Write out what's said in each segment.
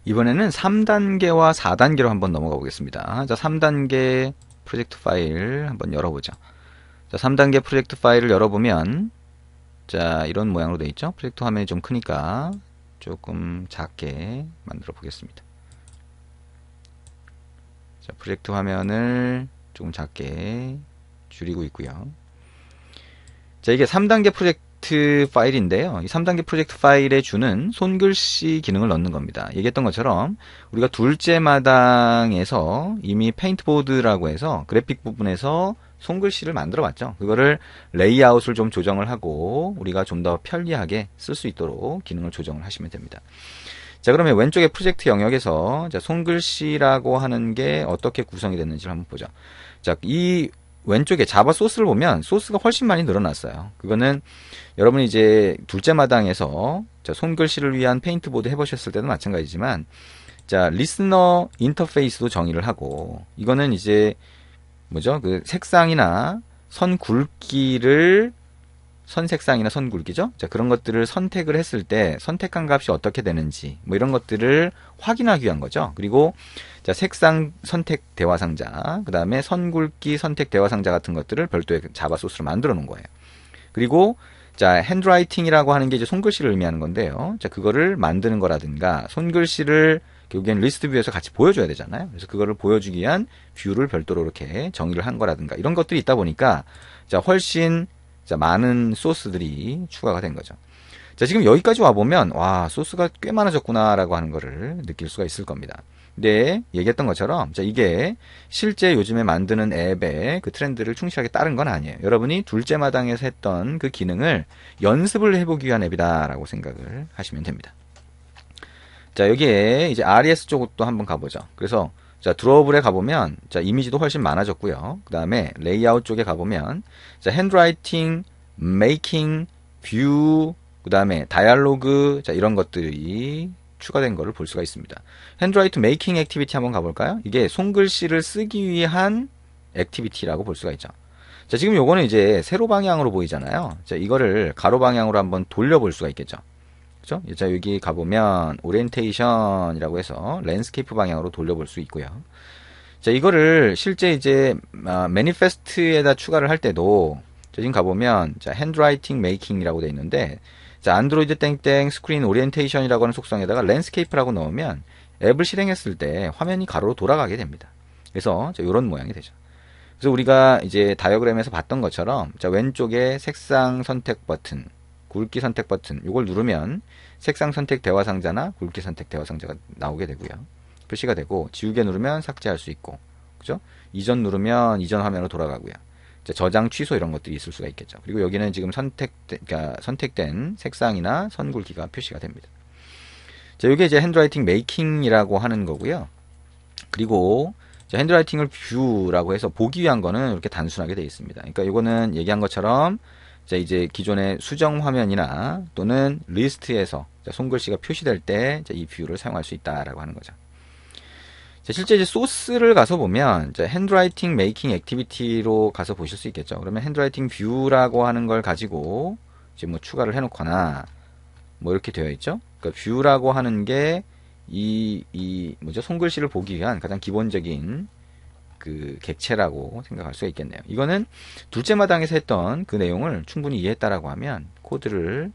이번에는 3단계와 4단계로 한번 넘어가 보겠습니다. 자, 3단계 프로젝트 파일 한번 열어보죠. 자, 3단계 프로젝트 파일을 열어보면, 자, 이런 모양으로 되어 있죠? 프로젝트 화면이 좀 크니까 조금 작게 만들어 보겠습니다. 자, 프로젝트 화면을 조금 작게 줄이고 있고요. 자, 이게 3단계 프로젝트 파일인데요. 이 3단계 프로젝트 파일에 주는 손글씨 기능을 넣는 겁니다. 얘기했던 것처럼 우리가 둘째 마당에서 이미 페인트보드라고 해서 그래픽 부분에서 손글씨를 만들어 봤죠. 그거를 레이아웃을 좀 조정을 하고 우리가 좀 더 편리하게 쓸 수 있도록 기능을 조정을 하시면 됩니다. 자, 그러면 왼쪽에 프로젝트 영역에서 자, 손글씨라고 하는 게 어떻게 구성이 됐는지를 한번 보죠. 자, 이 왼쪽에 자바 소스를 보면 소스가 훨씬 많이 늘어났어요. 그거는 여러분이 이제 둘째 마당에서 자, 손글씨를 위한 페인트보드 해보셨을 때도 마찬가지지만, 자, 리스너 인터페이스도 정의를 하고, 이거는 이제 뭐죠? 그 색상이나 선 굵기를 선 색상이나 선 굵기죠? 자, 그런 것들을 선택을 했을 때 선택한 값이 어떻게 되는지 뭐 이런 것들을 확인하기 위한 거죠. 그리고 자, 색상 선택 대화 상자, 그 다음에 선 굵기 선택 대화 상자 같은 것들을 별도의 자바 소스로 만들어 놓은 거예요. 그리고 자, 핸드라이팅이라고 하는 게 이제 손글씨를 의미하는 건데요. 자, 그거를 만드는 거라든가 손글씨를 결국엔 리스트 뷰에서 같이 보여줘야 되잖아요. 그래서 그거를 보여주기 위한 뷰를 별도로 이렇게 정의를 한 거라든가 이런 것들이 있다 보니까 자, 훨씬 자, 많은 소스들이 추가가 된 거죠. 자, 지금 여기까지 와보면, 와, 소스가 꽤 많아졌구나라고 하는 거를 느낄 수가 있을 겁니다. 근데, 얘기했던 것처럼, 자, 이게 실제 요즘에 만드는 앱의 그 트렌드를 충실하게 따른 건 아니에요. 여러분이 둘째 마당에서 했던 그 기능을 연습을 해보기 위한 앱이다라고 생각을 하시면 됩니다. 자, 여기에 이제 RES 쪽도 한번 가보죠. 그래서, 자, 드로우블에 가보면, 자, 이미지도 훨씬 많아졌고요. 그 다음에 레이아웃 쪽에 가보면, 자, 핸드라이팅, 메이킹, 뷰, 그 다음에 다이얼로그, 자, 이런 것들이 추가된 거를 볼 수가 있습니다. 핸드라이트 메이킹 액티비티 한번 가볼까요? 이게 손글씨를 쓰기 위한 액티비티라고 볼 수가 있죠. 자, 지금 요거는 이제 세로 방향으로 보이잖아요. 자, 이거를 가로 방향으로 한번 돌려볼 수가 있겠죠. 그죠? 자, 여기 가보면 오리엔테이션이라고 해서 랜드스케이프 방향으로 돌려볼 수 있고요. 자, 이거를 실제 이제 매니페스트에다 추가를 할 때도 자, 지금 가보면 자, 핸드라이팅 메이킹이라고 되어 있는데 자, 안드로이드 땡땡 스크린 오리엔테이션이라고 하는 속성에다가 랜드스케이프라고 넣으면 앱을 실행했을 때 화면이 가로로 돌아가게 됩니다. 그래서 자, 이런 모양이 되죠. 그래서 우리가 이제 다이어그램에서 봤던 것처럼 자, 왼쪽에 색상 선택 버튼, 굵기 선택 버튼 이걸 누르면 색상 선택 대화 상자나 굵기 선택 대화 상자가 나오게 되고요. 표시가 되고 지우개 누르면 삭제할 수 있고, 그죠? 이전 누르면 이전 화면으로 돌아가고요. 저장 취소 이런 것들이 있을 수가 있겠죠. 그리고 여기는 지금 그러니까 선택된 색상이나 선 굵기가 표시가 됩니다. 자, 이게 이제 핸드라이팅 메이킹이라고 하는 거고요. 그리고 자, 핸드라이팅을 뷰라고 해서 보기 위한 거는 이렇게 단순하게 되어 있습니다. 그러니까 이거는 얘기한 것처럼 자, 이제 기존의 수정 화면이나 또는 리스트에서 자, 손글씨가 표시될 때 이 뷰를 사용할 수 있다라고 하는 거죠. 자, 실제 이제 소스를 가서 보면 자, 핸드라이팅 메이킹 액티비티로 가서 보실 수 있겠죠. 그러면 핸드라이팅 뷰라고 하는 걸 가지고 이제 뭐 추가를 해놓거나 뭐 이렇게 되어 있죠. 그러니까 뷰라고 하는 게 뭐죠? 손글씨를 보기 위한 가장 기본적인 그 객체라고 생각할 수가 있겠네요. 이거는 둘째 마당에서 했던 그 내용을 충분히 이해했다라고 하면 코드를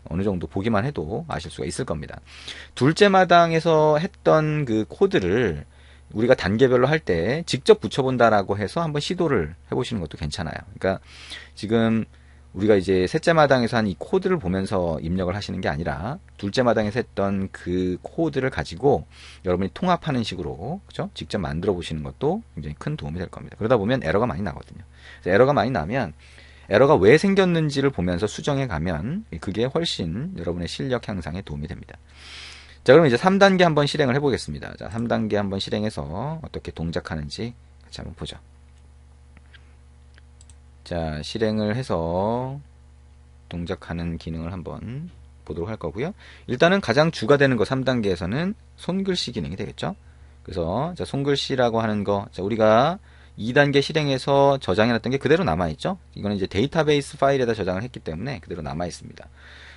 어느 정도 보기만 해도 아실 수가 있을 겁니다. 둘째 마당에서 했던 그 코드를 우리가 단계별로 할 때 직접 붙여본다라고 해서 한번 시도를 해보시는 것도 괜찮아요. 그러니까 지금 우리가 이제 셋째 마당에서 한 이 코드를 보면서 입력을 하시는 게 아니라 둘째 마당에서 했던 그 코드를 가지고 여러분이 통합하는 식으로 그죠? 직접 만들어 보시는 것도 굉장히 큰 도움이 될 겁니다. 그러다 보면 에러가 많이 나거든요. 그래서 에러가 많이 나면 에러가 왜 생겼는지를 보면서 수정해 가면 그게 훨씬 여러분의 실력 향상에 도움이 됩니다. 자, 그럼 이제 3단계 한번 실행을 해 보겠습니다. 자, 3단계 한번 실행해서 어떻게 동작하는지 같이 한번 보죠. 자, 실행을 해서 동작하는 기능을 한번 보도록 할 거고요. 일단은 가장 주가 되는 거 3단계에서는 손글씨 기능이 되겠죠. 그래서 자, 손글씨라고 하는 거, 자, 우리가 2단계 실행해서 저장해놨던 게 그대로 남아있죠. 이거는 이제 데이터베이스 파일에다 저장을 했기 때문에 그대로 남아있습니다.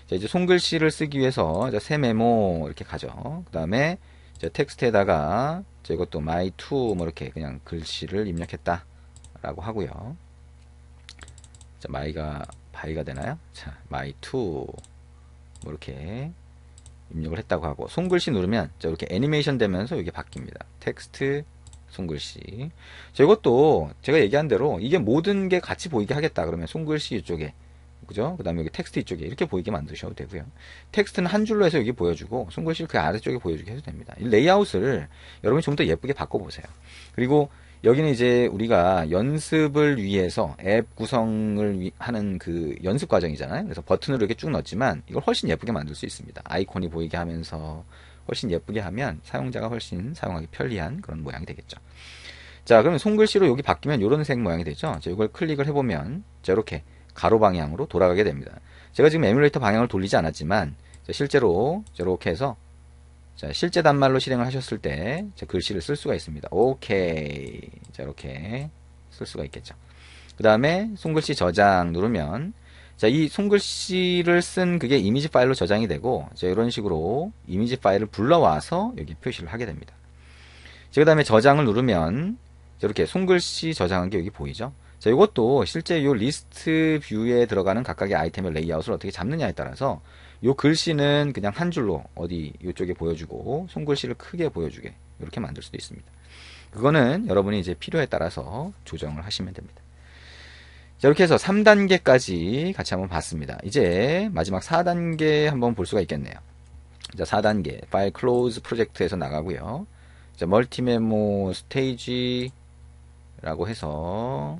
자, 이제 손글씨를 쓰기 위해서 자, 새 메모 이렇게 가죠. 그 다음에 자, 텍스트에다가 자, 이것도 my2 뭐 이렇게 그냥 글씨를 입력했다 라고 하고요. 자, my가 바이가 되나요? 자, my2 뭐 이렇게 입력을 했다고 하고, 손글씨 누르면 자, 이렇게 애니메이션 되면서 이게 바뀝니다. 텍스트 손글씨. 자, 이것도 제가 얘기한 대로 이게 모든 게 같이 보이게 하겠다 그러면 손글씨 이쪽에, 그죠? 그 다음에 여기 텍스트 이쪽에 이렇게 보이게 만드셔도 되고요. 텍스트는 한 줄로 해서 여기 보여주고 손글씨를 그 아래쪽에 보여주게 해도 됩니다. 이 레이아웃을 여러분이 좀 더 예쁘게 바꿔보세요. 그리고 여기는 이제 우리가 연습을 위해서 앱 구성을 하는 그 연습 과정이잖아요. 그래서 버튼으로 이렇게 쭉 넣었지만 이걸 훨씬 예쁘게 만들 수 있습니다. 아이콘이 보이게 하면서 훨씬 예쁘게 하면 사용자가 훨씬 사용하기 편리한 그런 모양이 되겠죠. 자, 그러면 손글씨로 여기 바뀌면 이런 색 모양이 되죠. 자, 이걸 클릭을 해보면 자, 이렇게 가로 방향으로 돌아가게 됩니다. 제가 지금 에뮬레이터 방향을 돌리지 않았지만 자, 실제로 이렇게 해서 자, 실제 단말로 실행을 하셨을 때 자, 글씨를 쓸 수가 있습니다. 오케이. 자, 이렇게 쓸 수가 있겠죠. 그 다음에 손글씨 저장 누르면 자, 이 손글씨를 쓴 그게 이미지 파일로 저장이 되고 자, 이런 식으로 이미지 파일을 불러와서 여기 표시를 하게 됩니다. 그 다음에 저장을 누르면 이렇게 손글씨 저장한 게 여기 보이죠. 자, 이것도 실제 이 리스트 뷰에 들어가는 각각의 아이템의 레이아웃을 어떻게 잡느냐에 따라서 이 글씨는 그냥 한 줄로 어디 이쪽에 보여주고 손글씨를 크게 보여주게 이렇게 만들 수도 있습니다. 그거는 여러분이 이제 필요에 따라서 조정을 하시면 됩니다. 자, 이렇게 해서 3단계까지 같이 한번 봤습니다. 이제 마지막 4단계 한번 볼 수가 있겠네요. 자, 4단계 파일 클로즈 프로젝트에서 나가고요. 자, 멀티메모 스테이지라고 해서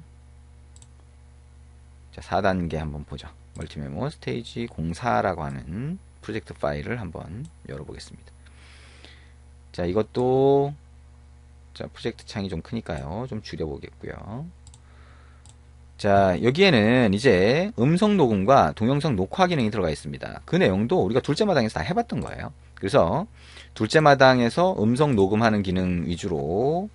자, 4단계 한번 보죠. 멀티메모 스테이지 04라고 하는 프로젝트 파일을 한번 열어보겠습니다. 자, 이것도 자, 프로젝트 창이 좀 크니까요. 좀 줄여보겠고요. 자, 여기에는 이제 음성 녹음과 동영상 녹화 기능이 들어가 있습니다. 그 내용도 우리가 둘째 마당에서 다 해봤던 거예요. 그래서 둘째 마당에서 음성 녹음하는 기능 위주로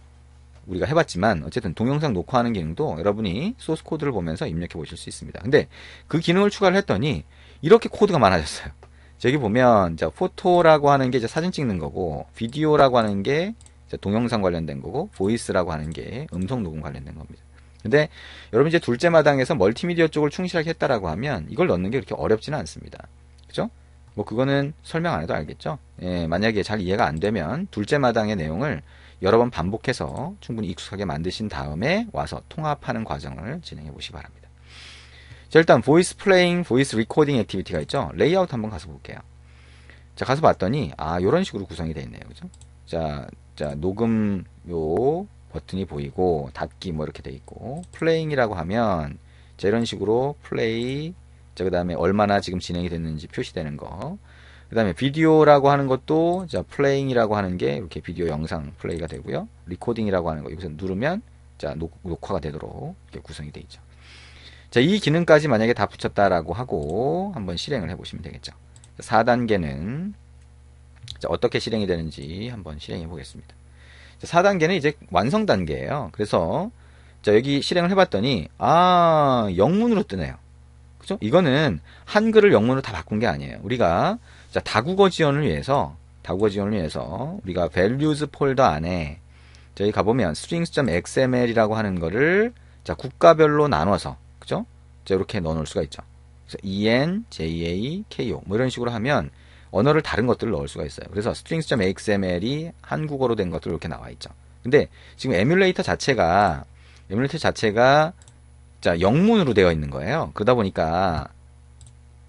우리가 해봤지만 어쨌든 동영상 녹화하는 기능도 여러분이 소스 코드를 보면서 입력해 보실 수 있습니다. 근데 그 기능을 추가를 했더니 이렇게 코드가 많아졌어요. 저기 보면 자, 포토라고 하는 게 이제 사진 찍는 거고, 비디오라고 하는 게 동영상 관련된 거고, 보이스라고 하는 게 음성 녹음 관련된 겁니다. 근데 여러분 이제 둘째 마당에서 멀티미디어 쪽을 충실하게 했다라고 하면 이걸 넣는 게 그렇게 어렵지는 않습니다. 그죠? 뭐 그거는 설명 안 해도 알겠죠? 예, 만약에 잘 이해가 안 되면 둘째 마당의 내용을 여러 번 반복해서 충분히 익숙하게 만드신 다음에 와서 통합하는 과정을 진행해 보시기 바랍니다. 자, 일단 보이스 플레잉, 보이스 리코딩 액티비티가 있죠. 레이아웃 한번 가서 볼게요. 자, 가서 봤더니 요런 식으로 구성이 되어 있네요. 그죠? 자, 녹음 요 버튼이 보이고 닫기 뭐 이렇게 돼 있고, 플레잉이라고 하면 자, 이런 식으로 플레이, 자, 그 다음에 얼마나 지금 진행이 됐는지 표시되는 거, 그 다음에 비디오라고 하는 것도 자, 플레잉이라고 하는 게 이렇게 비디오 영상 플레이가 되고요. 리코딩이라고 하는 거 여기서 누르면 자, 녹화가 되도록 이렇게 구성이 되어 있죠. 자, 이 기능까지 만약에 다 붙였다라고 하고 한번 실행을 해보시면 되겠죠. 4단계는 자, 어떻게 실행이 되는지 한번 실행해 보겠습니다. 4단계는 이제 완성 단계예요. 그래서 자, 여기 실행을 해봤더니 영문으로 뜨네요. 그죠? 이거는 한글을 영문으로 다 바꾼 게 아니에요. 우리가 자, 다국어 지원을 위해서 우리가 values 폴더 안에 저희 가보면 strings.xml이라고 하는 거를 자, 국가별로 나눠서, 그죠? 자, 이렇게 넣어 놓을 수가 있죠. 그래서 en, ja, ko 뭐 이런 식으로 하면 언어를 다른 것들을 넣을 수가 있어요. 그래서 strings.xml이 한국어로 된 것들 이렇게 나와 있죠. 근데 지금 에뮬레이터 자체가 자, 영문으로 되어 있는 거예요. 그러다 보니까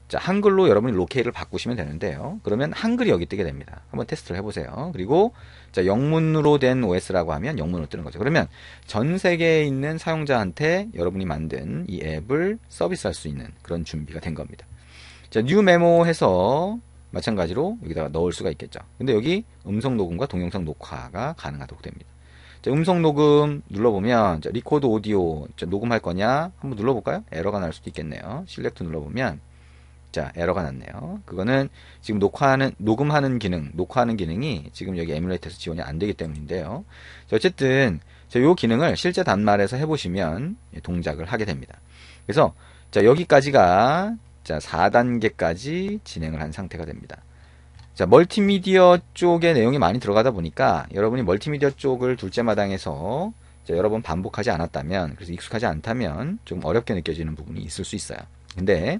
자, 한글로 여러분이 로케이를 바꾸시면 되는데요. 그러면 한글이 여기 뜨게 됩니다. 한번 테스트를 해보세요. 그리고 자, 영문으로 된 OS라고 하면 영문으로 뜨는 거죠. 그러면 전 세계에 있는 사용자한테 여러분이 만든 이 앱을 서비스할 수 있는 그런 준비가 된 겁니다. 자, 뉴 메모 해서 마찬가지로 여기다가 넣을 수가 있겠죠. 근데 여기 음성 녹음과 동영상 녹화가 가능하도록 됩니다. 자, 음성 녹음 눌러보면 자, 리코드 오디오 자, 녹음할 거냐 한번 눌러볼까요? 에러가 날 수도 있겠네요. 실렉트 눌러보면 자, 에러가 났네요. 그거는 지금 녹음하는 기능이 지금 여기 에뮬레이터에서 지원이 안 되기 때문인데요. 자, 어쨌든 이 기능을 실제 단말에서 해보시면 동작을 하게 됩니다. 그래서 자, 여기까지가 자, 4단계까지 진행을 한 상태가 됩니다. 자, 멀티미디어 쪽의 내용이 많이 들어가다 보니까 여러분이 멀티미디어 쪽을 둘째 마당에서 여러 번 반복하지 않았다면, 그래서 익숙하지 않다면 좀 어렵게 느껴지는 부분이 있을 수 있어요. 근데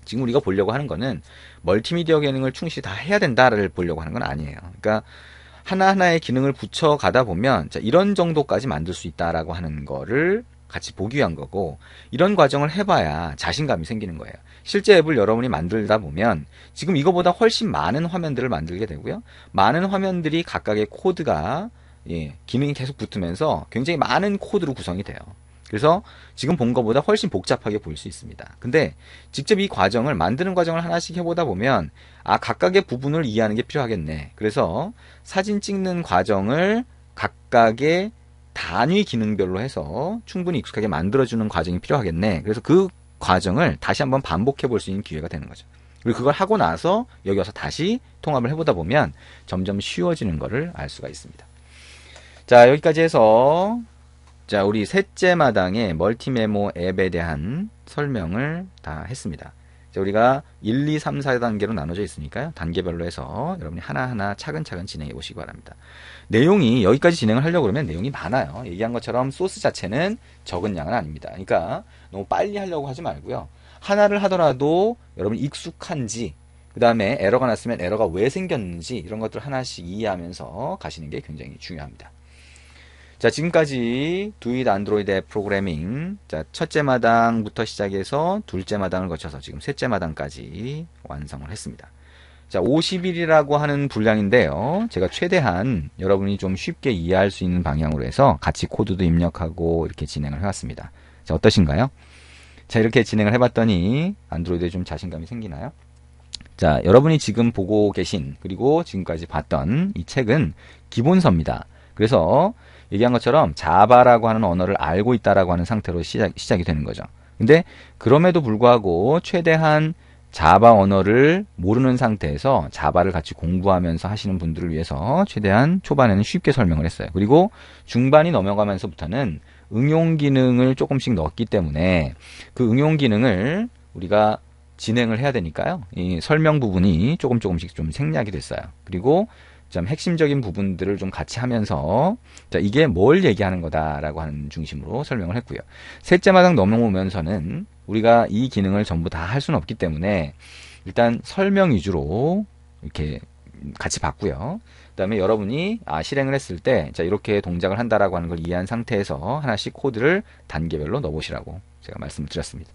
지금 우리가 보려고 하는 거는 멀티미디어 기능을 충실히 다 해야 된다를 보려고 하는 건 아니에요. 그러니까 하나하나의 기능을 붙여가다 보면 이런 정도까지 만들 수 있다라고 하는 거를 같이 보기 위한 거고, 이런 과정을 해봐야 자신감이 생기는 거예요. 실제 앱을 여러분이 만들다 보면 지금 이거보다 훨씬 많은 화면들을 만들게 되고요. 많은 화면들이 각각의 코드가 기능이 계속 붙으면서 굉장히 많은 코드로 구성이 돼요. 그래서 지금 본 것보다 훨씬 복잡하게 보일 수 있습니다. 근데 직접 이 과정을 만드는 과정을 하나씩 해보다 보면 각각의 부분을 이해하는 게 필요하겠네. 그래서 사진 찍는 과정을 각각의 단위 기능별로 해서 충분히 익숙하게 만들어주는 과정이 필요하겠네. 그래서 그 과정을 다시 한번 반복해 볼 수 있는 기회가 되는 거죠. 그리고 그걸 하고 나서 여기 와서 다시 통합을 해보다 보면 점점 쉬워지는 것을 알 수가 있습니다. 자, 여기까지 해서 자, 우리 셋째 마당의 멀티메모 앱에 대한 설명을 다 했습니다. 자, 우리가 1, 2, 3, 4단계로 나눠져 있으니까요. 단계별로 해서 여러분이 하나하나 차근차근 진행해 보시기 바랍니다. 내용이 여기까지 진행을 하려고 그러면 내용이 많아요. 얘기한 것처럼 소스 자체는 적은 양은 아닙니다. 그러니까 너무 빨리 하려고 하지 말고요. 하나를 하더라도 여러분이 익숙한지, 그 다음에 에러가 났으면 에러가 왜 생겼는지 이런 것들 하나씩 이해하면서 가시는 게 굉장히 중요합니다. 자, 지금까지 두잇 안드로이드 앱 프로그래밍, 자, 첫째 마당부터 시작해서 둘째 마당을 거쳐서 지금 셋째 마당까지 완성을 했습니다. 자, 50일이라고 하는 분량인데요. 제가 최대한 여러분이 좀 쉽게 이해할 수 있는 방향으로 해서 같이 코드도 입력하고 이렇게 진행을 해왔습니다. 자, 어떠신가요? 자, 이렇게 진행을 해봤더니 안드로이드에 좀 자신감이 생기나요? 자, 여러분이 지금 보고 계신, 그리고 지금까지 봤던 이 책은 기본서입니다. 그래서 얘기한 것처럼 자바라고 하는 언어를 알고 있다라고 하는 상태로 시작이 되는 거죠. 근데 그럼에도 불구하고 최대한 자바 언어를 모르는 상태에서 자바를 같이 공부하면서 하시는 분들을 위해서 최대한 초반에는 쉽게 설명을 했어요. 그리고 중반이 넘어가면서부터는 응용 기능을 조금씩 넣었기 때문에 그 응용 기능을 우리가 진행을 해야 되니까요. 이 설명 부분이 조금씩 좀 생략이 됐어요. 그리고 좀 핵심적인 부분들을 좀 같이 하면서 자, 이게 뭘 얘기하는 거다라고 하는 중심으로 설명을 했고요. 셋째 마당 넘어오면서는 우리가 이 기능을 전부 다 할 수는 없기 때문에 일단 설명 위주로 이렇게 같이 봤고요. 그 다음에 여러분이 실행을 했을 때 자, 이렇게 동작을 한다라고 하는 걸 이해한 상태에서 하나씩 코드를 단계별로 넣어보시라고 제가 말씀을 드렸습니다.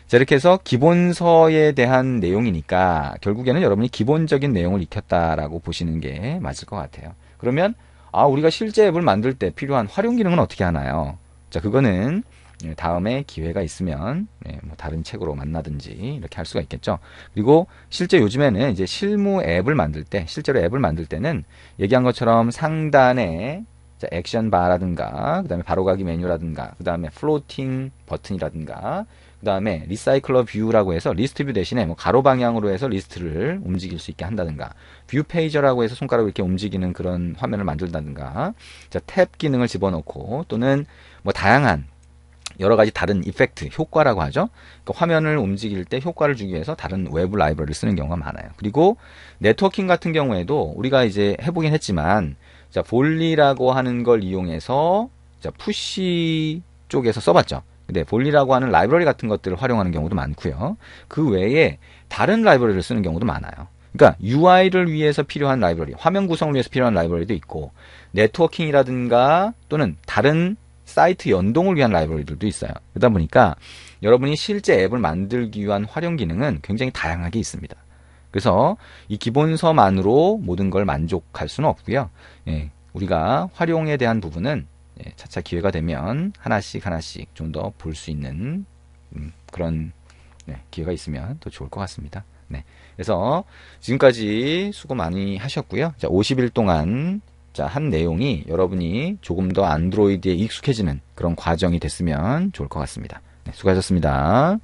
자, 이렇게 해서 기본서에 대한 내용이니까 결국에는 여러분이 기본적인 내용을 익혔다라고 보시는 게 맞을 것 같아요. 그러면 우리가 실제 앱을 만들 때 필요한 활용 기능은 어떻게 하나요? 자, 그거는 다음에 기회가 있으면 뭐 다른 책으로 만나든지 이렇게 할 수가 있겠죠. 그리고 실제 요즘에는 이제 실무 앱을 만들 때, 실제로 앱을 만들 때는 얘기한 것처럼 상단에 자, 액션 바라든가, 그 다음에 바로가기 메뉴라든가, 그 다음에 플로팅 버튼이라든가, 그 다음에 리사이클러 뷰라고 해서 리스트 뷰 대신에 뭐 가로 방향으로 해서 리스트를 움직일 수 있게 한다든가, 뷰 페이저라고 해서 손가락을 이렇게 움직이는 그런 화면을 만들다든가, 자, 탭 기능을 집어넣고, 또는 뭐 다양한 여러 가지 다른 이펙트, 효과라고 하죠. 그러니까 화면을 움직일 때 효과를 주기 위해서 다른 외부 라이브러리를 쓰는 경우가 많아요. 그리고 네트워킹 같은 경우에도 우리가 이제 해보긴 했지만, 자, 볼리라고 하는 걸 이용해서 자, 푸시 쪽에서 써봤죠. 근데 볼리라고 하는 라이브러리 같은 것들을 활용하는 경우도 많고요. 그 외에 다른 라이브러리를 쓰는 경우도 많아요. 그러니까 UI를 위해서 필요한 라이브러리, 화면 구성을 위해서 필요한 라이브러리도 있고, 네트워킹이라든가 또는 다른 사이트 연동을 위한 라이브러리들도 있어요. 그러다 보니까 여러분이 실제 앱을 만들기 위한 활용 기능은 굉장히 다양하게 있습니다. 그래서 이 기본서만으로 모든 걸 만족할 수는 없고요. 우리가 활용에 대한 부분은 차차 기회가 되면 하나씩 좀 더 볼 수 있는 그런 기회가 있으면 더 좋을 것 같습니다. 그래서 지금까지 수고 많이 하셨고요. 자, 50일 동안 자, 한 내용이 여러분이 조금 더 안드로이드에 익숙해지는 그런 과정이 됐으면 좋을 것 같습니다. 수고하셨습니다.